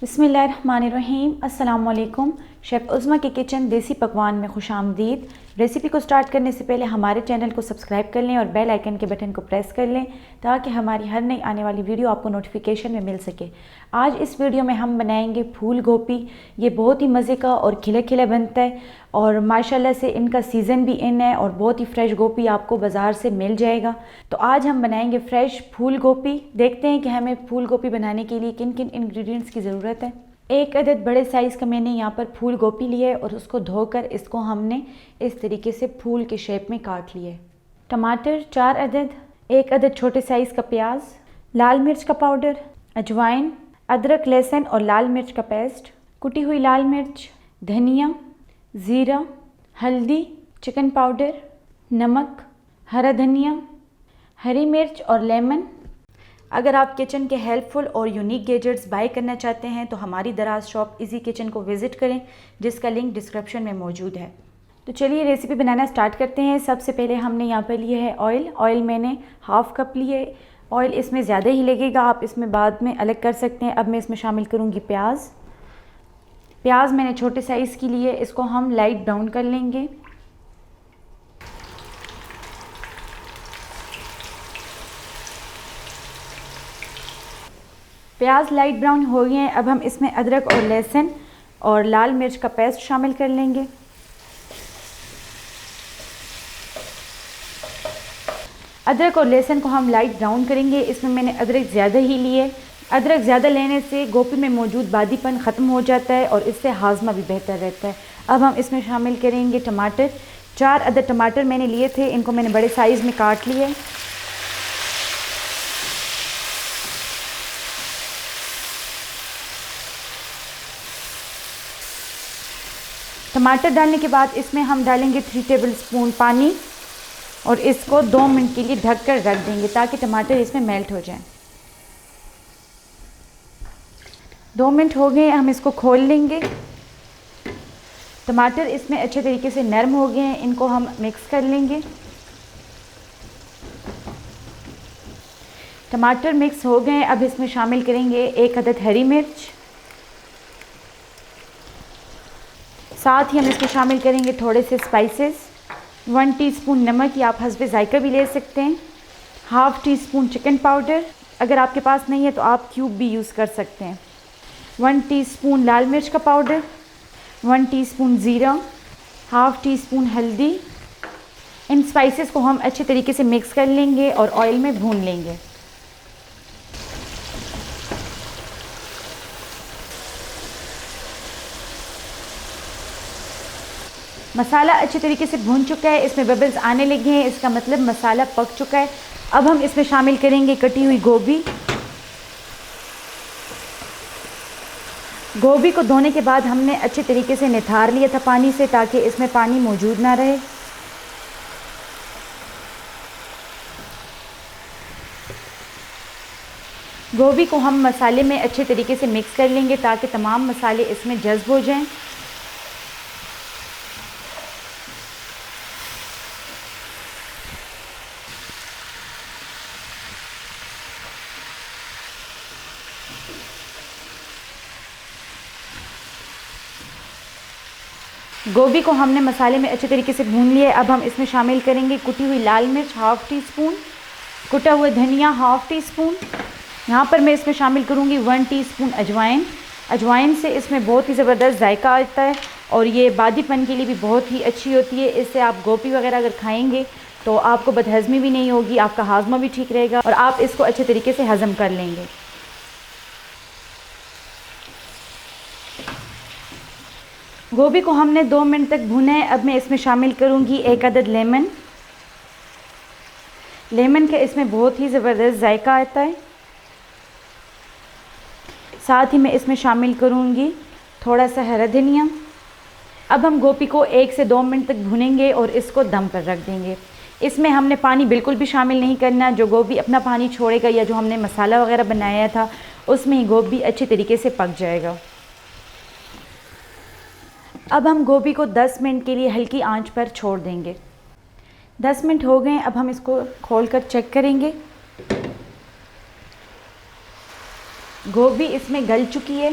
बिस्मिल्लाहिर्रहमानिर्रहीम। अस्सलाम वालेकुम। शेफ़ उज़्मा के किचन देसी पकवान में खुश आमदीद। रेसिपी को स्टार्ट करने से पहले हमारे चैनल को सब्सक्राइब कर लें और बेल आइकन के बटन को प्रेस कर लें ताकि हमारी हर नई आने वाली वीडियो आपको नोटिफिकेशन में मिल सके। आज इस वीडियो में हम बनाएंगे फूल गोभी। ये बहुत ही मज़े का और खिला खिला बनता है और माशाल्लाह से इनका सीज़न भी इन है और बहुत ही फ्रेश गोभी आपको बाज़ार से मिल जाएगा। तो आज हम बनाएंगे फ्रेश फूल गोभी। देखते हैं कि हमें फूल गोभी बनाने के लिए किन किन इंग्रेडिएंट्स की ज़रूरत है। एक अदद बड़े साइज़ का मैंने यहाँ पर फूल गोभी लिया है और उसको धोकर इसको हमने इस तरीके से फूल के शेप में काट लिया है। टमाटर 4 अदद, एक अदद छोटे साइज़ का प्याज, लाल मिर्च का पाउडर, अजवाइन, अदरक लहसुन और लाल मिर्च का पेस्ट, कुटी हुई लाल मिर्च, धनिया, ज़ीरा, हल्दी, चिकन पाउडर, नमक, हरा धनिया, हरी मिर्च और लेमन। अगर आप किचन के हेल्पफुल और यूनिक गैजेट्स बाय करना चाहते हैं तो हमारी दराज शॉप इजी किचन को विज़िट करें जिसका लिंक डिस्क्रिप्शन में मौजूद है। तो चलिए रेसिपी बनाना स्टार्ट करते हैं। सबसे पहले हमने यहाँ पर लिया है ऑयल मैंने हाफ़ कप लिए। ऑयल इसमें ज़्यादा ही लगेगा, आप इसमें बाद में अलग कर सकते हैं। अब मैं इसमें शामिल करूँगी प्याज मैंने छोटे साइज़ की लिए, इसको हम लाइट ब्राउन कर लेंगे। प्याज लाइट ब्राउन हो गए हैं। अब हम इसमें अदरक और लहसुन और लाल मिर्च का पेस्ट शामिल कर लेंगे। अदरक और लहसुन को हम लाइट ब्राउन करेंगे। इसमें मैंने अदरक ज़्यादा ही लिए। अदरक ज़्यादा लेने से गोभी में मौजूद बादीपन ख़त्म हो जाता है और इससे हाजमा भी बेहतर रहता है। अब हम इसमें शामिल करेंगे टमाटर। 4 अदद टमाटर मैंने लिए थे, इनको मैंने बड़े साइज़ में काट लिए। टमाटर डालने के बाद इसमें हम डालेंगे 3 टेबलस्पून पानी और इसको 2 मिनट के लिए ढक कर रख देंगे ताकि टमाटर इसमें मेल्ट हो जाए। 2 मिनट हो गए, हम इसको खोल लेंगे। टमाटर इसमें अच्छे तरीके से नरम हो गए हैं, इनको हम मिक्स कर लेंगे। टमाटर मिक्स हो गए, अब इसमें शामिल करेंगे 1 अदद हरी मिर्च। साथ ही हम इसमें शामिल करेंगे थोड़े से स्पाइसेस। 1 टीस्पून नमक या आप हस्बे जायका भी ले सकते हैं। Half tea spoon chicken powder, अगर आपके पास नहीं है तो आप क्यूब भी यूज़ कर सकते हैं। 1 टीस्पून लाल मिर्च का पाउडर, 1 टीस्पून ज़ीरा, हाफ़ टी स्पून हल्दी। इन स्पाइसेस को हम अच्छे तरीके से मिक्स कर लेंगे और ऑयल में भून लेंगे। मसाला अच्छे तरीके से भून चुका है, इसमें बबल्स आने लगे हैं, इसका मतलब मसाला पक चुका है। अब हम इसमें शामिल करेंगे कटी हुई गोभी। गोभी को धोने के बाद हमने अच्छे तरीके से निथार लिया था पानी से ताकि इसमें पानी मौजूद ना रहे। गोभी को हम मसाले में अच्छे तरीके से मिक्स कर लेंगे ताकि तमाम मसाले इसमें जज़्ब हो जाएं। गोभी को हमने मसाले में अच्छे तरीके से भून लिया है। अब हम इसमें शामिल करेंगे कुटी हुई लाल मिर्च हाफ़ टी स्पून, कुटा हुआ धनिया हाफ़ टी स्पून। यहाँ पर मैं इसमें शामिल करूँगी 1 टीस्पून अजवाइन। अजवाइन से इसमें बहुत ही ज़बरदस्त जायका आता है और ये बादीपन के लिए भी बहुत ही अच्छी होती है। इससे आप गोभी वगैरह अगर खाएँगे तो आपको बदहज़मी भी नहीं होगी, आपका हाजमा भी ठीक रहेगा और आप इसको अच्छे तरीके से हज़म कर लेंगे। गोभी को हमने 2 मिनट तक भुना है। अब मैं इसमें शामिल करूँगी 1 अदद लेमन का इसमें बहुत ही ज़बरदस्त जायका आता है। साथ ही मैं इसमें शामिल करूँगी थोड़ा सा हरा धनिया। अब हम गोभी को 1 से 2 मिनट तक भुनेंगे और इसको दम पर रख देंगे। इसमें हमने पानी बिल्कुल भी शामिल नहीं करना, जो गोभी अपना पानी छोड़ेगा या जो हमने मसाला वगैरह बनाया था उसमें ही गोभी अच्छे तरीके से पक जाएगा। अब हम गोभी को 10 मिनट के लिए हल्की आंच पर छोड़ देंगे। 10 मिनट हो गए, अब हम इसको खोलकर चेक करेंगे। गोभी इसमें गल चुकी है।